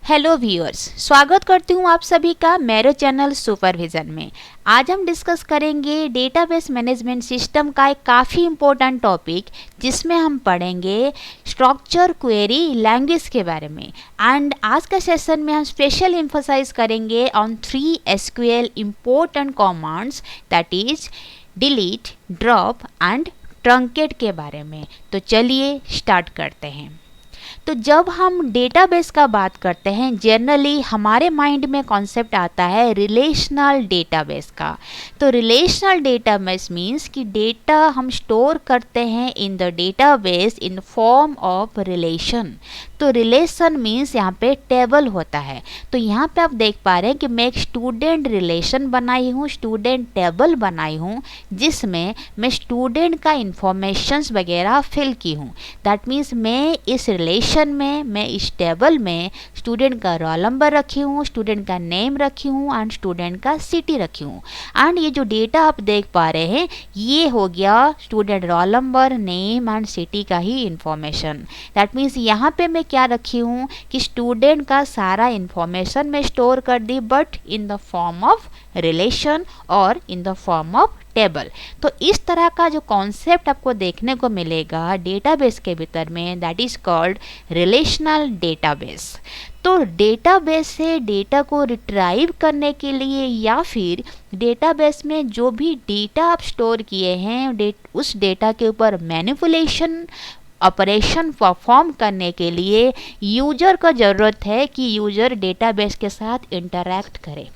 Hello viewers, स्वागत करती हूँ आप सभी का मेरे चैनल सुपरविजन में। आज हम डिस्कस करेंगे डेटाबेस मैनेजमेंट सिस्टम का एक काफ़ी इम्पोर्टेंट टॉपिक, जिसमें हम पढ़ेंगे स्ट्रक्चर क्वेरी लैंग्वेज के बारे में। एंड आज का सेशन में हम स्पेशल एम्फसाइज करेंगे on 3 SQL important commands, that is delete, drop and truncate के बारे में। तो चलिए स्टार्ट करते हैं। तो जब हम डेटाबेस का बात करते हैं, जनरली हमारे माइंड में कॉन्सेप्ट आता है रिलेशनल डेटाबेस का। तो रिलेशनल डेटाबेस मीन्स कि डेटा हम स्टोर करते हैं in the database in form of relation. तो रिलेशन मीन्स यहाँ पे टेबल होता है। तो यहाँ पे आप देख पा रहे हैं कि मैं एक स्टूडेंट रिलेशन बनाई हूँ, स्टूडेंट टेबल बनाई हूँ, जिसमें मैं स्टूडेंट का इंफॉर्मेशंस वगैरह फिल की हूँ। दैट मीन्स मैं इस रिलेशन में, मैं इस टेबल में स्टूडेंट का रोल नंबर रखी हूँ, स्टूडेंट का नेम रखी हूँ एंड स्टूडेंट का सिटी रखी हूँ। एंड ये जो डेटा आप देख पा रहे हैं, ये हो गया student roll number, name and city का ही इंफॉर्मेशन। दैट मीन्स यहाँ पे मैं क्या रखी हूँ कि स्टूडेंट का सारा इंफॉर्मेशन मैं स्टोर कर दी, but in the form of relation और in the form of table. तो इस तरह का जो कॉन्सेप्ट आपको देखने को मिलेगा डेटाबेस के भीतर में, that is called relational database. तो डेटाबेस से डेटा को रिट्राइव करने के लिए या फिर डेटाबेस में जो भी डेटा आप स्टोर किए हैं, उस डेटा के ऊपर मैनिपुलेशन ऑपरेशन परफॉर्म करने के लिए यूजर को ज़रूरत है कि यूजर डेटाबेस के साथ इंटरैक्ट करे।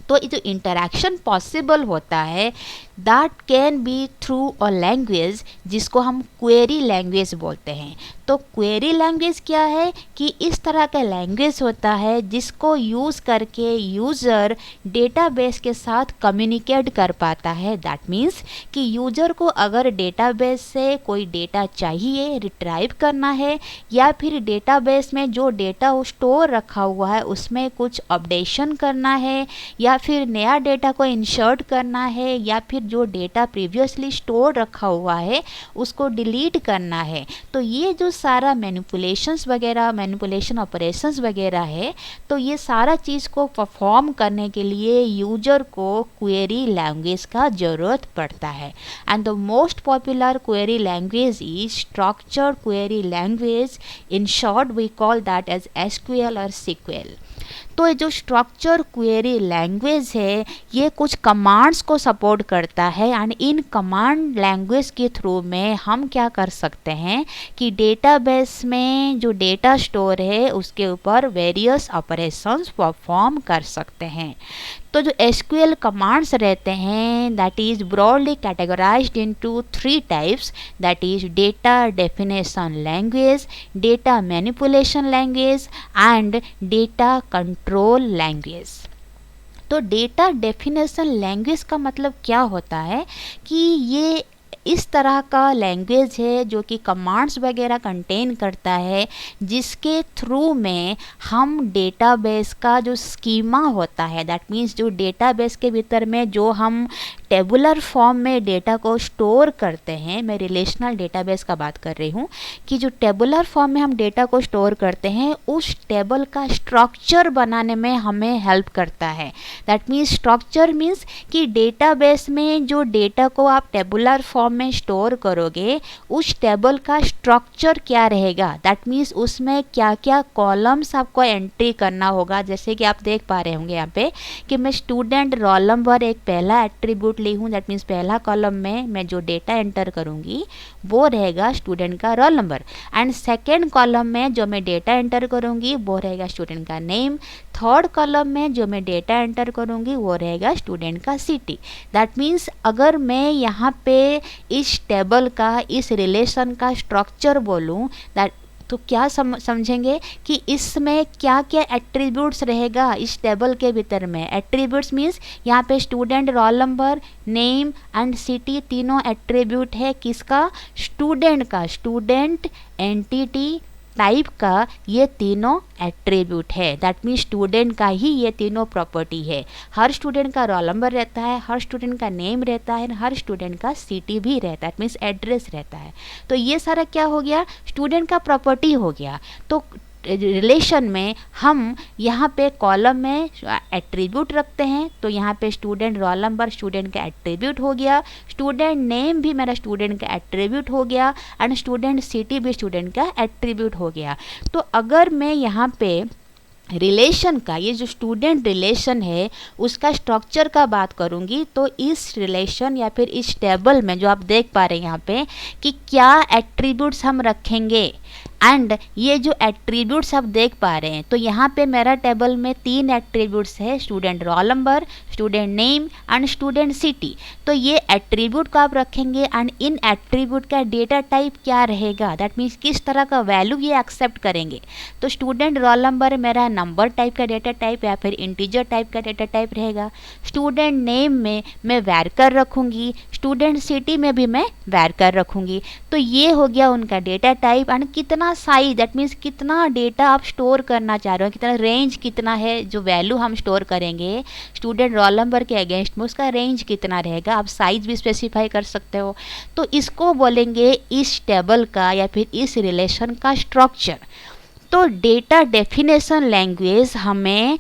तो जो इंटरैक्शन पॉसिबल होता है, that can be through a language, जिसको हम क्वेरी लैंग्वेज बोलते हैं। तो क्वेरी लैंग्वेज क्या है कि इस तरह का लैंग्वेज होता है जिसको यूज़ करके यूज़र डेटाबेस के साथ कम्युनिकेट कर पाता है। दैट मीन्स कि यूज़र को अगर डेटाबेस से कोई डेटा चाहिए, रिट्राइव करना है, या फिर डेटाबेस में जो डेटा स्टोर रखा हुआ है उसमें कुछ अपडेशन करना है, या फिर नया डेटा को इंसर्ट करना है, या फिर जो डेटा प्रीवियसली स्टोर रखा हुआ है उसको डिलीट करना है, तो ये जो सारा मैनिपुलेशंस वगैरह, मैनिपुलेशन ऑपरेशंस वगैरह है, तो ये सारा चीज़ को परफॉर्म करने के लिए यूजर को क्वेरी लैंग्वेज का ज़रूरत पड़ता है। And the most popular query language is structured query language. In short we call that as SQL और सीक्वेल। तो ये जो स्ट्रक्चर क्वेरी लैंग्वेज है, ये कुछ कमांड्स को सपोर्ट करता है। एंड इन कमांड लैंग्वेज के थ्रू में हम क्या कर सकते हैं कि डेटाबेस में जो डेटा स्टोर है उसके ऊपर वेरियस ऑपरेशंस परफॉर्म कर सकते हैं। तो जो एसक्यूएल कमांड्स रहते हैं, that is broadly categorised into 3 types, that is data definition language, data manipulation language and data control language. तो डेटा डेफिनेशन लैंग्वेज का मतलब क्या होता है कि ये इस तरह का लैंग्वेज है जो कि कमांड्स वगैरह कंटेन करता है, जिसके थ्रू में हम डेटाबेस का जो स्कीमा होता है, दैट मीन्स जो डेटाबेस के भीतर में जो हम टेबुलर फॉर्म में डेटा को स्टोर करते हैं, मैं रिलेशनल डेटाबेस का बात कर रही हूँ, कि जो टेबुलर फॉर्म में हम डेटा को स्टोर करते हैं उस टेबल का स्ट्रक्चर बनाने में हमें हेल्प करता है। दैट मीन्स स्ट्रक्चर मीन्स कि डेटाबेस में जो डेटा को आप टेबुलर फॉर्म में स्टोर करोगे, उस टेबल का स्ट्रक्चर क्या रहेगा, दैट मीन्स उसमें क्या क्या कॉलम्स आपको एंट्री करना होगा। जैसे कि आप देख पा रहे होंगे यहाँ पे कि मैं स्टूडेंट रोल नंबर एक पहला एट्रीब्यूट ली हूँ, दैट मीन्स पहला कॉलम में मैं जो डेटा एंटर करूँगी वो रहेगा स्टूडेंट का roll number, and second column में जो मैं डेटा एंटर करूँगी वो रहेगा स्टूडेंट का नेम, थर्ड कॉलम में जो मैं डेटा एंटर करूँगी वो रहेगा स्टूडेंट का सिटी। दैट मीन्स अगर मैं यहाँ पे इस टेबल का, इस रिलेशन का स्ट्रक्चर बोलूँ, दैट तो क्या समझेंगे कि इसमें क्या क्या एट्रीब्यूट्स रहेगा इस टेबल के भीतर में। एट्रीब्यूट्स मीन्स यहाँ पे student roll number, name and city तीनों एट्रीब्यूट है किसका, स्टूडेंट का, स्टूडेंट एंटिटी टाइप का ये तीनों एट्रीब्यूट है। दैट मीन्स स्टूडेंट का ही ये तीनों प्रॉपर्टी है। हर स्टूडेंट का रोल नंबर रहता है, हर स्टूडेंट का नेम रहता है, हर स्टूडेंट का सिटी भी रहता है, मीन्स एड्रेस रहता है। तो ये सारा क्या हो गया, स्टूडेंट का प्रॉपर्टी हो गया। तो रिलेशन में हम यहाँ पे कॉलम में एट्रीब्यूट रखते हैं, तो यहाँ पे स्टूडेंट रोल नंबर स्टूडेंट का एट्रीब्यूट हो गया, स्टूडेंट नेम भी मेरा स्टूडेंट का एट्रीब्यूट हो गया, एंड स्टूडेंट सिटी भी स्टूडेंट का एट्रीब्यूट हो गया। तो अगर मैं यहाँ पे रिलेशन का, ये जो स्टूडेंट रिलेशन है उसका स्ट्रक्चर का बात करूँगी, तो इस रिलेशन या फिर इस टेबल में जो आप देख पा रहे हैं यहाँ पे कि क्या एट्रीब्यूट्स हम रखेंगे, एंड ये जो एट्रीब्यूट्स आप देख पा रहे हैं, तो यहाँ पे मेरा टेबल में 3 एट्रीब्यूट्स है, student roll number, student name and student city. तो ये एट्रीब्यूट को आप रखेंगे, एंड इन एट्रीब्यूट का डेटा टाइप क्या रहेगा, दैट मीन्स किस तरह का वैल्यू ये एक्सेप्ट करेंगे। तो स्टूडेंट रोल नंबर मेरा नंबर टाइप का डेटा टाइप या फिर इंटीजर टाइप का डेटा टाइप रहेगा, स्टूडेंट नेम में मैं वैरकर रखूँगी, स्टूडेंट सिटी में भी मैं वैरकर रखूँगी। तो ये हो गया उनका डेटा टाइप, एंड कितना साइज, दैट मीन्स कितना डेटा आप स्टोर करना चाह रहे हो, कितना रेंज कितना है जो वैल्यू हम स्टोर करेंगे स्टूडेंट रोल नंबर के अगेंस्ट में, उसका रेंज कितना रहेगा, आप साइज भी स्पेसिफाई कर सकते हो। तो इसको बोलेंगे इस टेबल का या फिर इस रिलेशन का स्ट्रक्चर। तो डेटा डेफिनेशन लैंग्वेज हमें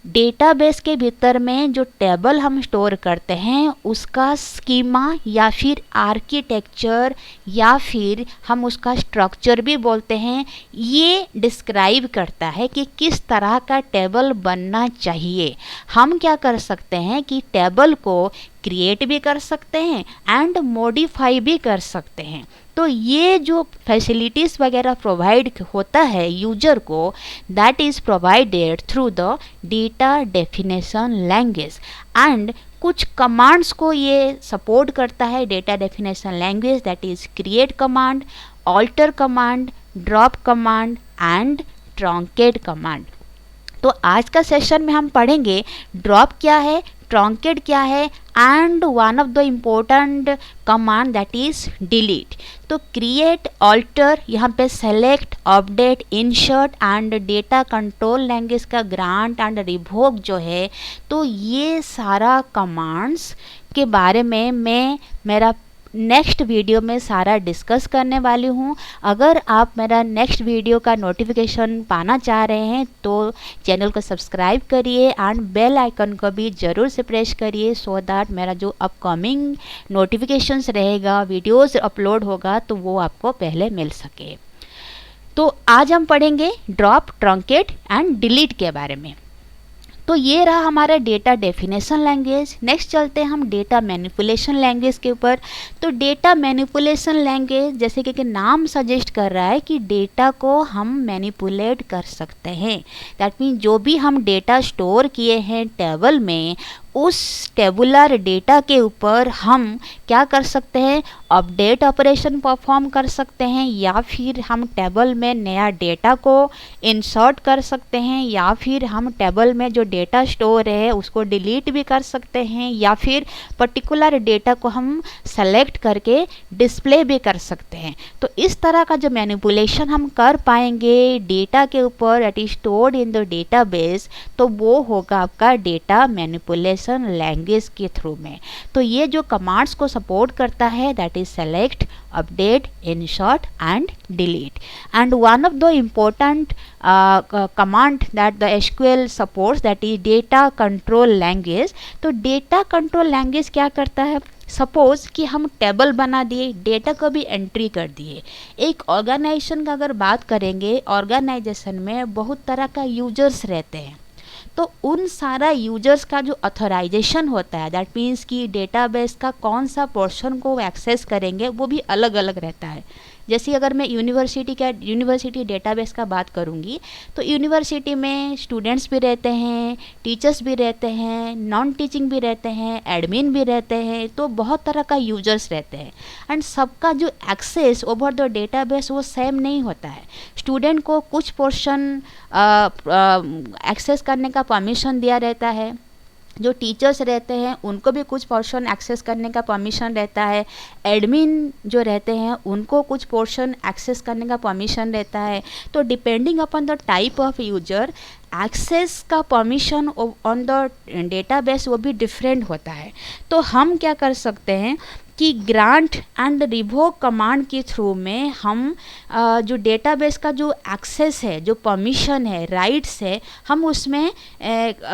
डेटाबेस के भीतर में जो टेबल हम स्टोर करते हैं उसका स्कीमा या फिर आर्किटेक्चर या फिर हम उसका स्ट्रक्चर भी बोलते हैं, ये डिस्क्राइब करता है कि किस तरह का टेबल बनना चाहिए। हम क्या कर सकते हैं कि टेबल को क्रिएट भी कर सकते हैं एंड मॉडिफाई भी कर सकते हैं। तो ये जो फैसिलिटीज़ वगैरह प्रोवाइड होता है यूजर को, that is provided through the data definition language, and कुछ कमांड्स को ये सपोर्ट करता है data definition language, that is create command, alter command, drop command and truncate command. तो आज का सेशन में हम पढ़ेंगे ड्रॉप क्या है, ट्रंकेट क्या है, and one of the important command that is delete. तो क्रिएट, ऑल्टर, यहाँ पे select, update, insert and data control language का ग्रांट एंड रिवोक जो है, तो ये सारा कमांड्स के बारे में मैं मेरा नेक्स्ट वीडियो में सारा डिस्कस करने वाली हूँ। अगर आप मेरा नेक्स्ट वीडियो का नोटिफिकेशन पाना चाह रहे हैं तो चैनल को सब्सक्राइब करिए एंड बेल आइकन को भी ज़रूर से प्रेस करिए, सो दैट मेरा जो अपकमिंग नोटिफिकेशंस रहेगा, वीडियोस अपलोड होगा, तो वो आपको पहले मिल सके। तो आज हम पढ़ेंगे ड्रॉप, ट्रंकेट एंड डिलीट के बारे में। तो ये रहा हमारा डेटा डेफिनेशन लैंग्वेज। नेक्स्ट चलते हैं हम डेटा मैनिपुलेशन लैंग्वेज के ऊपर। तो डेटा मैनिपुलेशन लैंग्वेज जैसे कि नाम सजेस्ट कर रहा है कि डेटा को हम मैनिपुलेट कर सकते हैं। दैट मीन जो भी हम डेटा स्टोर किए हैं टेबल में, उस टेबुलर डेटा के ऊपर हम क्या कर सकते हैं, अपडेट ऑपरेशन परफॉर्म कर सकते हैं, या फिर हम टेबल में नया डेटा को इंसर्ट कर सकते हैं, या फिर हम टेबल में जो डेटा स्टोर है उसको डिलीट भी कर सकते हैं, या फिर पर्टिकुलर डेटा को हम सेलेक्ट करके डिस्प्ले भी कर सकते हैं। तो इस तरह का जो मैनिपुलेशन हम कर पाएंगे डेटा के ऊपर that is stored in the database, तो वो होगा आपका डेटा मैनिपुलेशन लैंग्वेज के थ्रू में। तो ये जो कमांड्स को सपोर्ट करता है that is select, update, insert and delete. And one of the important command that the SQL supports that is data control language. तो डेटा कंट्रोल लैंग्वेज क्या करता है, सपोज कि हम टेबल बना दिए, डेटा को भी एंट्री कर दिए। एक ऑर्गेनाइजेशन का अगर बात करेंगे, ऑर्गेनाइजेशन में बहुत तरह का यूजर्स रहते हैं, तो उन सारा यूजर्स का जो ऑथराइजेशन होता है, दैट मीन्स कि डेटाबेस का कौन सा पोर्शन को एक्सेस करेंगे, वो भी अलग अलग रहता है। जैसे अगर मैं यूनिवर्सिटी डेटाबेस का बात करूँगी, तो यूनिवर्सिटी में स्टूडेंट्स भी रहते हैं, टीचर्स भी रहते हैं, नॉन टीचिंग भी रहते हैं, एडमिन भी रहते हैं, तो बहुत तरह का यूजर्स रहते हैं। एंड सबका जो एक्सेस ओवर द डेटाबेस वो सेम नहीं होता है। स्टूडेंट को कुछ पोर्शन एक्सेस करने का परमिशन दिया रहता है, जो टीचर्स रहते हैं उनको भी कुछ पोर्शन एक्सेस करने का परमिशन रहता है, एडमिन जो रहते हैं उनको कुछ पोर्शन एक्सेस करने का परमिशन रहता है। तो depending upon the type of user, access का परमिशन ऑन द डेटाबेस वो भी डिफरेंट होता है। तो हम क्या कर सकते हैं कि कि ग्रांट एंड रिवोक कमांड के थ्रू में हम जो डेटाबेस का जो एक्सेस है, जो परमिशन है, राइट्स है, हम उसमें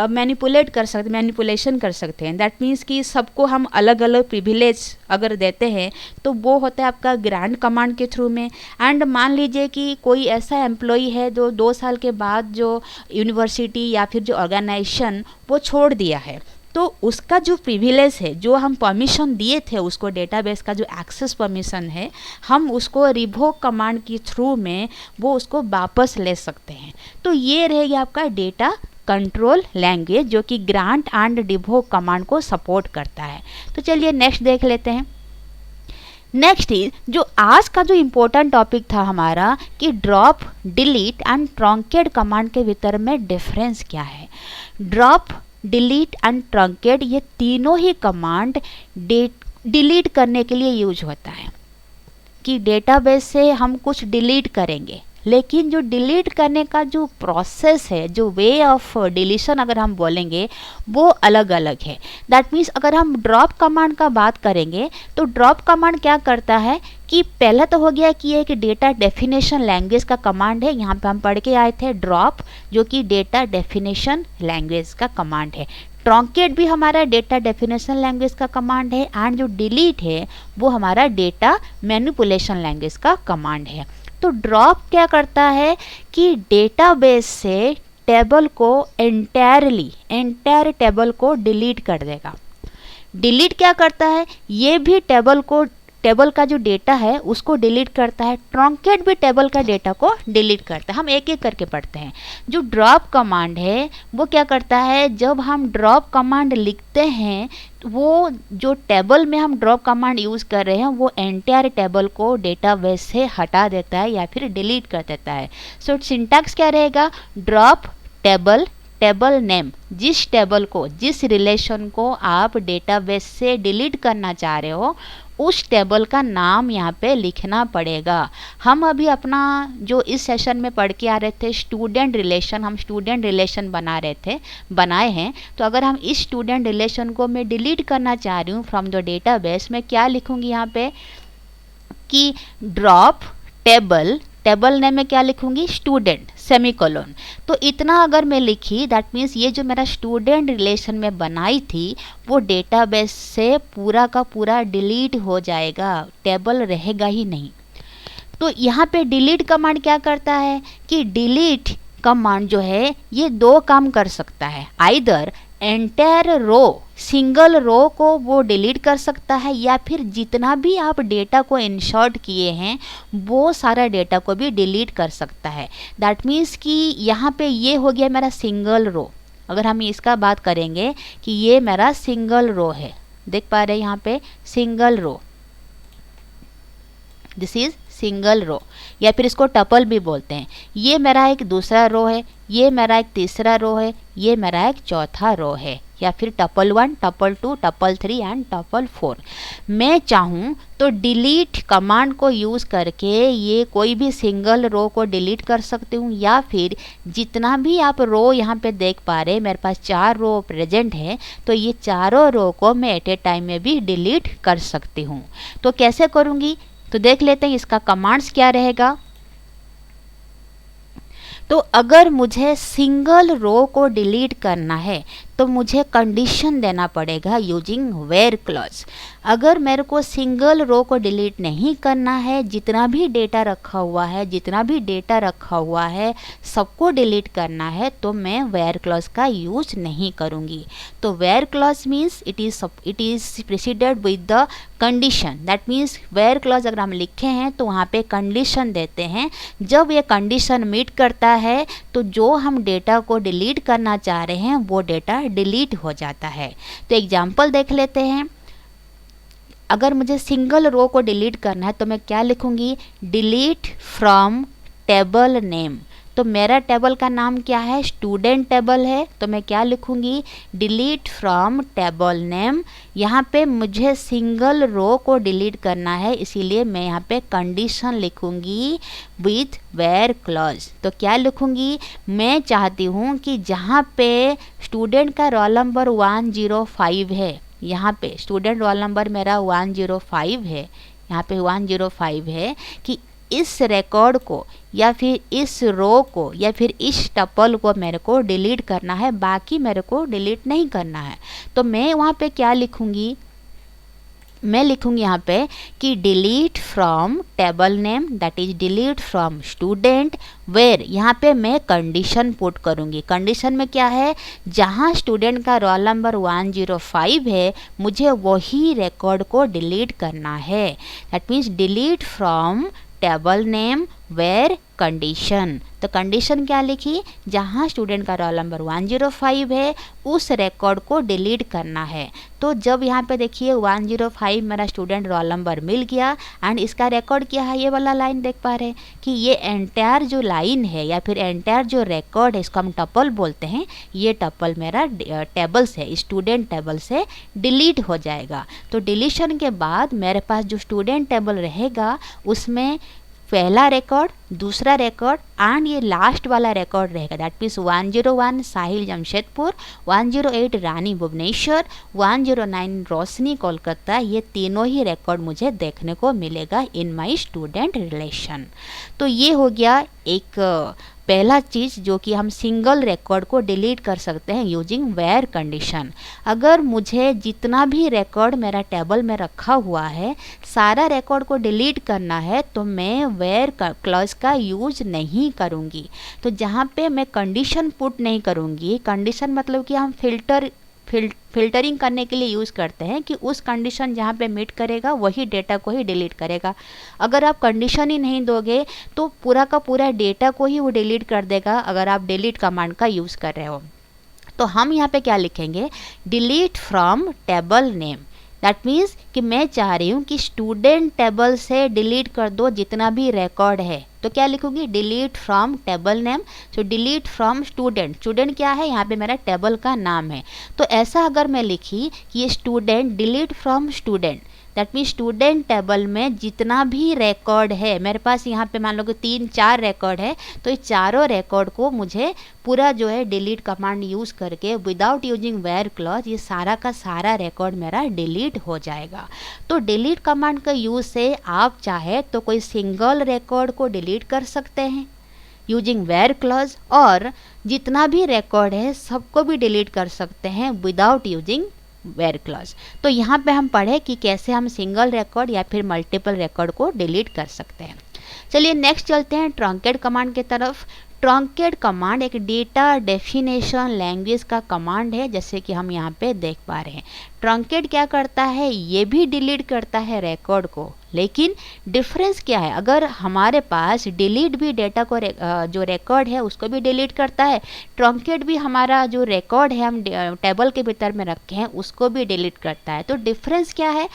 मैनिपुलेशन कर सकते हैं। दैट मीन्स कि सबको हम अलग अलग प्रिविलेज अगर देते हैं तो वो होता है आपका ग्रांट कमांड के थ्रू में। एंड मान लीजिए कि कोई ऐसा एम्प्लॉई है जो 2 साल के बाद जो यूनिवर्सिटी या फिर जो ऑर्गेनाइजेशन वो छोड़ दिया है, तो उसका जो प्रिविलेज है, जो हम परमिशन दिए थे उसको, डेटाबेस का जो एक्सेस परमिशन है, हम उसको रिवोक कमांड के थ्रू में वो उसको वापस ले सकते हैं। तो ये रहेगी आपका डेटा कंट्रोल लैंग्वेज जो कि ग्रांट एंड रिवोक कमांड को सपोर्ट करता है। तो चलिए नेक्स्ट देख लेते हैं। नेक्स्ट इज जो आज का जो इम्पोर्टेंट टॉपिक था हमारा कि drop, delete and truncate command के भीतर में डिफरेंस क्या है। ड्रॉप, डिलीट एंड ट्रंकेट ये तीनों ही कमांड डिलीट करने के लिए यूज होता है कि डेटाबेस से हम कुछ डिलीट करेंगे, लेकिन जो डिलीट करने का जो प्रोसेस है, जो वे ऑफ डिलीशन अगर हम बोलेंगे वो अलग अलग है। दैट मीन्स अगर हम ड्रॉप कमांड का बात करेंगे तो ड्रॉप कमांड क्या करता है कि पहला तो हो गया कि एक डेटा डेफिनेशन लैंग्वेज का कमांड है। यहाँ पे हम पढ़ के आए थे ड्रॉप जो कि डेटा डेफिनेशन लैंग्वेज का कमांड है। ट्रंकेट भी हमारा डेटा डेफिनेशन लैंग्वेज का कमांड है एंड जो डिलीट है वो हमारा डेटा मैनिपुलेशन लैंग्वेज का कमांड है। तो ड्रॉप क्या करता है कि डेटाबेस से टेबल को एंटायर टेबल को डिलीट कर देगा। डिलीट क्या करता है, ये भी टेबल का जो डेटा है उसको डिलीट करता है। ट्रंकेट भी टेबल का डेटा को डिलीट करता है। हम एक एक करके पढ़ते हैं। जो ड्रॉप कमांड है वो क्या करता है, जब हम ड्रॉप कमांड लिखते हैं वो जो टेबल में हम ड्रॉप कमांड यूज़ कर रहे हैं वो एंटायर टेबल को डेटाबेस से हटा देता है या फिर डिलीट कर देता है। सो सिंटैक्स क्या रहेगा, ड्रॉप टेबल नेम, जिस टेबल को, जिस रिलेशन को आप डेटाबेस से डिलीट करना चाह रहे हो उस टेबल का नाम यहाँ पे लिखना पड़ेगा। हम अभी अपना जो इस सेशन में पढ़ के आ रहे थे स्टूडेंट रिलेशन, हम स्टूडेंट रिलेशन बनाए हैं। तो अगर हम इस स्टूडेंट रिलेशन को मैं डिलीट करना चाह रही हूँ फ्रॉम द डेटाबेस, मैं क्या लिखूँगी यहाँ पे कि ड्रॉप टेबल नेम में क्या लिखूंगी, स्टूडेंट सेमीकोलन। तो इतना अगर मैं लिखी, दैट मीन्स ये जो मेरा स्टूडेंट रिलेशन में बनाई थी वो डेटाबेस से पूरा का पूरा डिलीट हो जाएगा, टेबल रहेगा ही नहीं। तो यहाँ पे डिलीट कमांड क्या करता है कि डिलीट कमांड जो है ये 2 काम कर सकता है। Either entire row, single row को वो डिलीट कर सकता है या फिर जितना भी आप डेटा को इंसर्ट किए हैं वो सारा डेटा को भी डिलीट कर सकता है। दैट मीन्स कि यहाँ पे ये हो गया मेरा सिंगल रो। अगर हम इसका बात करेंगे कि ये मेरा सिंगल रो है, देख पा रहे हैं यहाँ पे single row, this is single row, या फिर इसको टपल भी बोलते हैं। ये मेरा एक दूसरा रो है, ये मेरा एक तीसरा रो है, ये मेरा एक चौथा रो है, या फिर tuple 1, tuple 2, tuple 3 and tuple 4। मैं चाहूँ तो डिलीट कमांड को यूज़ करके ये कोई भी सिंगल रो को डिलीट कर सकती हूँ, या फिर जितना भी आप रो यहाँ पे देख पा रहे हैं मेरे पास 4 रो प्रेजेंट है, तो ये चारों रो को मैं एट ए टाइम में भी डिलीट कर सकती हूँ। तो कैसे करूँगी तो देख लेते हैं इसका कमांड्स क्या रहेगा। तो अगर मुझे सिंगल रो को डिलीट करना है तो मुझे कंडीशन देना पड़ेगा यूजिंग वेयर क्लॉज। अगर मेरे को सिंगल रो को डिलीट नहीं करना है, जितना भी डेटा रखा हुआ है सबको डिलीट करना है, तो मैं वेयर क्लॉज का यूज नहीं करूँगी। तो where clause means it is preceded with the condition. That means where clause अगर हम लिखे हैं तो वहाँ पे कंडीशन देते हैं। जब ये कंडीशन मीट करता है तो जो हम डेटा को डिलीट करना चाह रहे हैं वो डेटा डिलीट हो जाता है। तो एग्जाम्पल देख लेते हैं। अगर मुझे सिंगल रो को डिलीट करना है तो मैं क्या लिखूंगी, डिलीट फ्रॉम टेबल नेम। तो मेरा टेबल का नाम क्या है, स्टूडेंट टेबल है, तो मैं क्या लिखूंगी, डिलीट फ्रॉम टेबल नेम। यहाँ पे मुझे सिंगल रो को डिलीट करना है, इसीलिए मैं यहाँ पे कंडीशन लिखूंगी विथ वेयर क्लॉज। तो क्या लिखूंगी, मैं चाहती हूँ कि जहाँ पे स्टूडेंट का रोल नंबर 105 है यहाँ पे स्टूडेंट रोल नंबर मेरा 105 है, यहाँ पे 105 है कि इस रिकॉर्ड को या फिर इस रो को या फिर इस टपल को मेरे को डिलीट करना है, बाकी मेरे को डिलीट नहीं करना है। तो मैं वहाँ पे क्या लिखूँगी, मैं लिखूँगी यहाँ पे कि delete from table name, that is delete from student where, यहाँ पे मैं कंडीशन पुट करूँगी। कंडीशन में क्या है, जहाँ स्टूडेंट का रोल नंबर 105 है मुझे वही रिकॉर्ड को डिलीट करना है। That means delete from table name where condition. तो कंडीशन क्या लिखी, जहाँ स्टूडेंट का रोल नंबर 105 है उस रिकॉर्ड को डिलीट करना है। तो जब यहाँ पे देखिए 105 मेरा स्टूडेंट रोल नंबर मिल गया एंड इसका रिकॉर्ड क्या है, ये वाला लाइन देख पा रहे हैं कि ये एंटायर जो लाइन है या फिर एंटायर जो रिकॉर्ड है इसको हम टपल बोलते हैं, ये टपल मेरा टेबल से, स्टूडेंट टेबल से डिलीट हो जाएगा। तो डिलीशन के बाद मेरे पास जो स्टूडेंट टेबल रहेगा उसमें पहला रिकॉर्ड, दूसरा रिकॉर्ड एंड ये लास्ट वाला रिकॉर्ड रहेगा। दैट मीन्स 101 साहिल जमशेदपुर, 108 रानी भुवनेश्वर, 109 रोशनी कोलकाता, ये तीनों ही रिकॉर्ड मुझे देखने को मिलेगा इन माय स्टूडेंट रिलेशन। तो ये हो गया एक पहला चीज़ जो कि हम सिंगल रिकॉर्ड को डिलीट कर सकते हैं यूजिंग वेयर कंडीशन। अगर मुझे जितना भी रिकॉर्ड मेरा टेबल में रखा हुआ है सारा रिकॉर्ड को डिलीट करना है तो मैं वेयर क्लॉज का यूज नहीं करूँगी। तो जहाँ पे मैं कंडीशन पुट नहीं करूँगी, कंडीशन मतलब कि हम फिल्टरिंग करने के लिए यूज़ करते हैं कि उस कंडीशन जहाँ पे मीट करेगा वही डेटा को ही डिलीट करेगा। अगर आप कंडीशन ही नहीं दोगे तो पूरा का पूरा डेटा को ही वो डिलीट कर देगा अगर आप डिलीट कमांड का यूज़ कर रहे हो। तो हम यहाँ पे क्या लिखेंगे, delete from table name. That means कि मैं चाह रही हूँ कि स्टूडेंट टेबल से डिलीट कर दो जितना भी रिकॉर्ड है। तो क्या लिखूंगी, delete from table name. So delete from student, student क्या है, यहाँ पे मेरा टेबल का नाम है। तो ऐसा अगर मैं लिखी कि ये student, delete from student, that mean student table में जितना भी रिकॉर्ड है मेरे पास, यहाँ पे मान लो कि 3-4 रिकॉर्ड है, तो इस चारों रिकॉर्ड को मुझे पूरा जो है डिलीट कमांड यूज़ करके विदाउट यूजिंग वेयर क्लॉज ये सारा का सारा रिकॉर्ड मेरा डिलीट हो जाएगा। तो डिलीट कमांड का यूज़ से आप चाहे तो कोई सिंगल रिकॉर्ड को डिलीट कर सकते हैं यूजिंग वेयर क्लॉज, और जितना भी रिकॉर्ड है सबको भी डिलीट कर सकते हैं विदाउट यूजिंग वेयर क्लॉज। तो यहाँ पे हम पढ़े कि कैसे हम सिंगल रिकॉर्ड या फिर मल्टीपल रिकॉर्ड को डिलीट कर सकते हैं। चलिए नेक्स्ट चलते हैं ट्रंकेट कमांड की तरफ। ट्रंकेट कमांड एक डेटा डेफिनेशन लैंग्वेज का कमांड है, जैसे कि हम यहाँ पे देख पा रहे हैं। ट्रंकेट क्या करता है, ये भी डिलीट करता है रिकॉर्ड को, लेकिन डिफरेंस क्या है, अगर हमारे पास डिलीट भी डेटा को जो रिकॉर्ड है उसको भी डिलीट करता है, ट्रंकेट भी हमारा जो रिकॉर्ड है हम टेबल के भीतर में रखे हैं उसको भी डिलीट करता है। तो डिफरेंस क्या है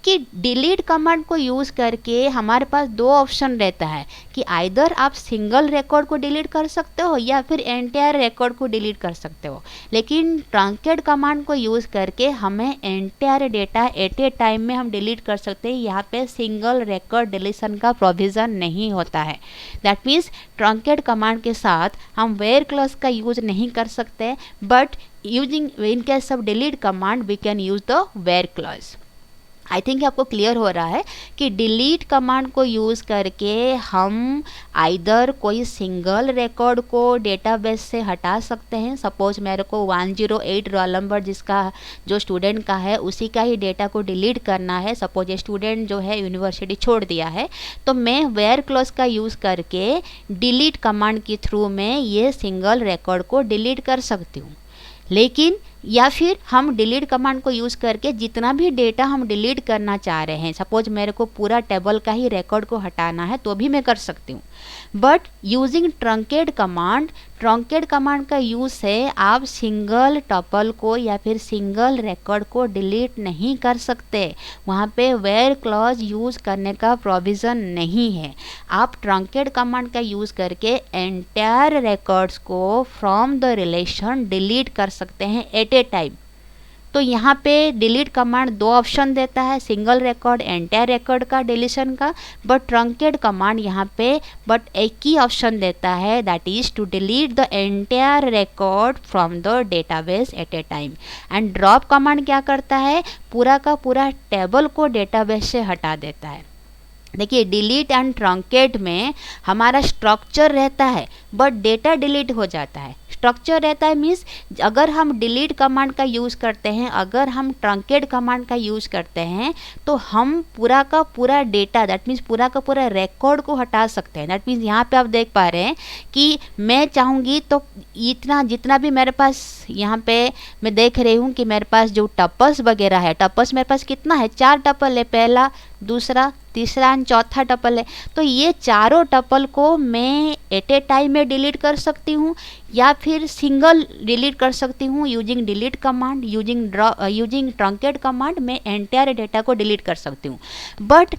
कि डिलीट कमांड को यूज़ करके हमारे पास दो ऑप्शन रहता है कि आइदर आप सिंगल रिकॉर्ड को डिलीट कर सकते हो या फिर एंटायर रिकॉर्ड को डिलीट कर सकते हो, लेकिन ट्रंकेट कमांड को यूज़ करके हमें entire data eight a time में हम डिलीट कर सकते हैं। यहाँ पे सिंगल रिकॉर्ड डिलीशन का प्रोविज़न नहीं होता है। दैट मीन्स ट्रंकेट कमांड के साथ हम वेयर क्लॉज का यूज नहीं कर सकते, but using in case of delete command we can use the where clause. I think आपको क्लियर हो रहा है कि डिलीट कमांड को यूज़ करके हम आइदर कोई सिंगल रिकॉर्ड को डेटाबेस से हटा सकते हैं। सपोज मेरे को 108 रोल नंबर जिसका जो स्टूडेंट का है उसी का ही डेटा को डिलीट करना है। सपोज ये स्टूडेंट जो है यूनिवर्सिटी छोड़ दिया है, तो मैं वेयर क्लॉज का यूज़ करके डिलीट कमांड के थ्रू में ये सिंगल रिकॉर्ड को डिलीट कर सकती हूँ। लेकिन या फिर हम डिलीट कमांड को यूज़ करके जितना भी डेटा हम डिलीट करना चाह रहे हैं, सपोज मेरे को पूरा टेबल का ही रिकॉर्ड को हटाना है तो भी मैं कर सकती हूँ। बट यूजिंग ट्रंकेट कमांड का यूज़ से आप सिंगल टपल को या फिर सिंगल रिकॉर्ड को डिलीट नहीं कर सकते। वहाँ पे वेयर क्लॉज यूज़ करने का प्रोविज़न नहीं है। आप ट्रंकेट कमांड का यूज़ करके एंटायर रिकॉर्ड्स को फ्रॉम द रिलेशन डिलीट कर सकते हैं एट ए टाइम। तो यहाँ पे डिलीट कमांड दो ऑप्शन देता है, सिंगल रिकॉर्ड, एंटायर रिकॉर्ड का डिलीशन का, बट ट्रंकेट कमांड यहाँ पे बट एक ही ऑप्शन देता है, that is to delete the entire record from the database at a time. And drop command क्या करता है, पूरा का पूरा टेबल को डेटाबेस से हटा देता है। देखिए डिलीट एंड ट्रंकेट में हमारा स्ट्रक्चर रहता है बट डेटा डिलीट हो जाता है। स्ट्रक्चर रहता है मीन्स अगर हम डिलीट कमांड का यूज़ करते हैं, अगर हम ट्रंकेट कमांड का यूज़ करते हैं तो हम पूरा का पूरा डेटा, दैट मीन्स पूरा का पूरा रिकॉर्ड को हटा सकते हैं। दैट मीन्स यहाँ पे आप देख पा रहे हैं कि मैं चाहूँगी तो इतना जितना भी मेरे पास यहाँ पे मैं देख रही हूँ कि मेरे पास जो टपल्स वगैरह है, टपल्स मेरे पास कितना है, 4 टपल है, पहला, दूसरा, तीसरा एंड चौथा टपल है। तो ये चारों टपल को मैं एट ए टाइम में डिलीट कर सकती हूँ या फिर सिंगल डिलीट कर सकती हूँ using delete command, using truncate command मैं एंटायर डेटा को डिलीट कर सकती हूँ। बट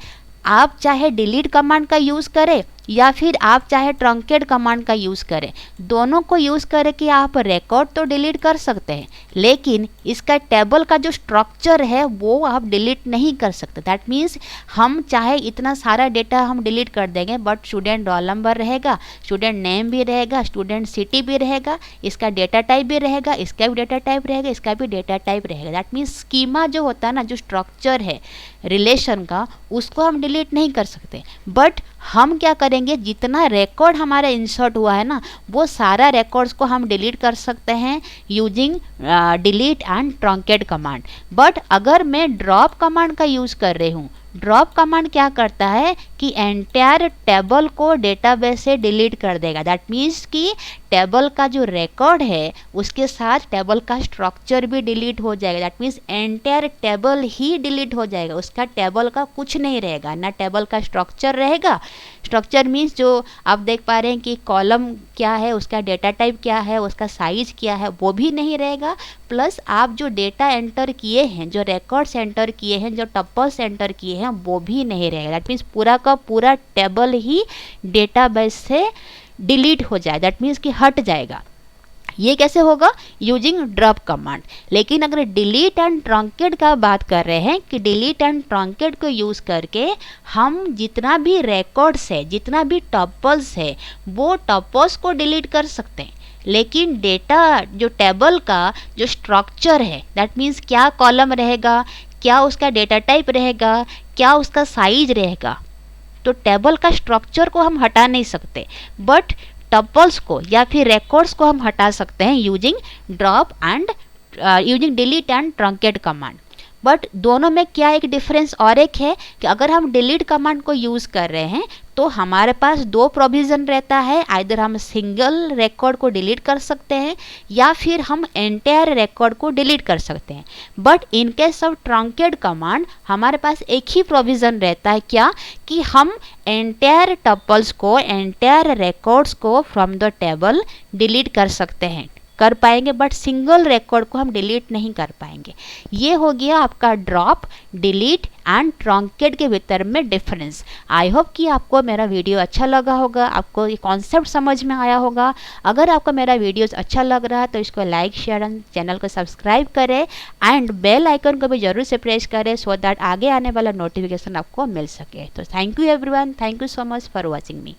आप चाहे डिलीट कमांड का यूज़ करें या फिर आप चाहे ट्रंकेट कमांड का यूज़ करें, दोनों को यूज़ करके आप रिकॉर्ड तो डिलीट कर सकते हैं, लेकिन इसका टेबल का जो स्ट्रक्चर है वो आप डिलीट नहीं कर सकते। दैट मीन्स हम चाहे इतना सारा डेटा हम डिलीट कर देंगे बट स्टूडेंट रोल नंबर रहेगा, स्टूडेंट नेम भी रहेगा, स्टूडेंट सिटी भी रहेगा, इसका डेटा टाइप भी रहेगा, इसका भी डेटा टाइप रहेगा, इसका भी डेटा टाइप रहेगा। दैट मीन्स स्कीमा जो होता है ना, जो स्ट्रक्चर है रिलेशन का, उसको हम डिलीट नहीं कर सकते। बट हम क्या करेंगे, जितना रिकॉर्ड हमारा इंसर्ट हुआ है ना, वो सारा रिकॉर्ड्स को हम डिलीट कर सकते हैं using delete and truncate command. But अगर मैं ड्रॉप कमांड का यूज़ कर रही हूँ, ड्रॉप कमांड क्या करता है कि एंटायर टेबल को डेटाबेस से डिलीट कर देगा। दैट मीन्स कि टेबल का जो रिकॉर्ड है उसके साथ टेबल का स्ट्रक्चर भी डिलीट हो जाएगा। That means entire table he delete हो जाएगा, उसका टेबल का कुछ नहीं रहेगा, ना टेबल का स्ट्रक्चर रहेगा। स्ट्रक्चर मीन्स जो आप देख पा रहे हैं कि कॉलम क्या है, उसका डेटा टाइप क्या है, उसका साइज क्या है, वो भी नहीं रहेगा। प्लस आप जो डेटा एंटर किए हैं, जो रिकॉर्ड्स एंटर किए हैं, जो टपल्स एंटर किए हैं, वो भी नहीं रहेगा। दैट मीन्स पूरा का पूरा टेबल ही डेटाबेस से डिलीट हो जाए, दैट मीन्स कि हट जाएगा। ये कैसे होगा, यूजिंग ड्रॉप कमांड। लेकिन अगर डिलीट एंड ट्रंकेट का बात कर रहे हैं कि डिलीट एंड ट्रंकेट को यूज़ करके हम जितना भी रिकॉर्ड्स है, जितना भी टपल्स है, वो टपल्स को डिलीट कर सकते हैं। लेकिन डेटा जो टेबल का जो स्ट्रक्चर है, दैट मीन्स क्या कॉलम रहेगा, क्या उसका डेटा टाइप रहेगा, क्या उसका साइज रहेगा, तो टेबल का स्ट्रक्चर को हम हटा नहीं सकते, बट टपल्स को या फिर रिकॉर्ड्स को हम हटा सकते हैं using drop and using delete and truncate command. But दोनों में क्या एक डिफरेंस और एक है कि अगर हम डिलीट कमांड को यूज़ कर रहे हैं तो हमारे पास दो प्रोविज़न रहता है, आइदर हम सिंगल रिकॉर्ड को डिलीट कर सकते हैं या फिर हम एंटायर रिकॉर्ड को डिलीट कर सकते हैं। But in case of truncate command हमारे पास एक ही प्रोविज़न रहता है, क्या कि हम एंटायर टपल्स को, एंटायर रिकॉर्ड्स को फ्रॉम द टेबल डिलीट कर पाएंगे, बट सिंगल रिकॉर्ड को हम डिलीट नहीं कर पाएंगे। ये हो गया आपका ड्रॉप, डिलीट एंड ट्रंकेट के भीतर में डिफरेंस। आई होप कि आपको मेरा वीडियो अच्छा लगा होगा, आपको ये कॉन्सेप्ट समझ में आया होगा। अगर आपको मेरा वीडियोस अच्छा लग रहा है तो इसको लाइक, शेयर एंड चैनल को सब्सक्राइब करें एंड बेल आइकन को भी जरूर से प्रेस करें सो दैट आगे आने वाला नोटिफिकेशन आपको मिल सके। तो thank you everyone, thank you so much for watching me.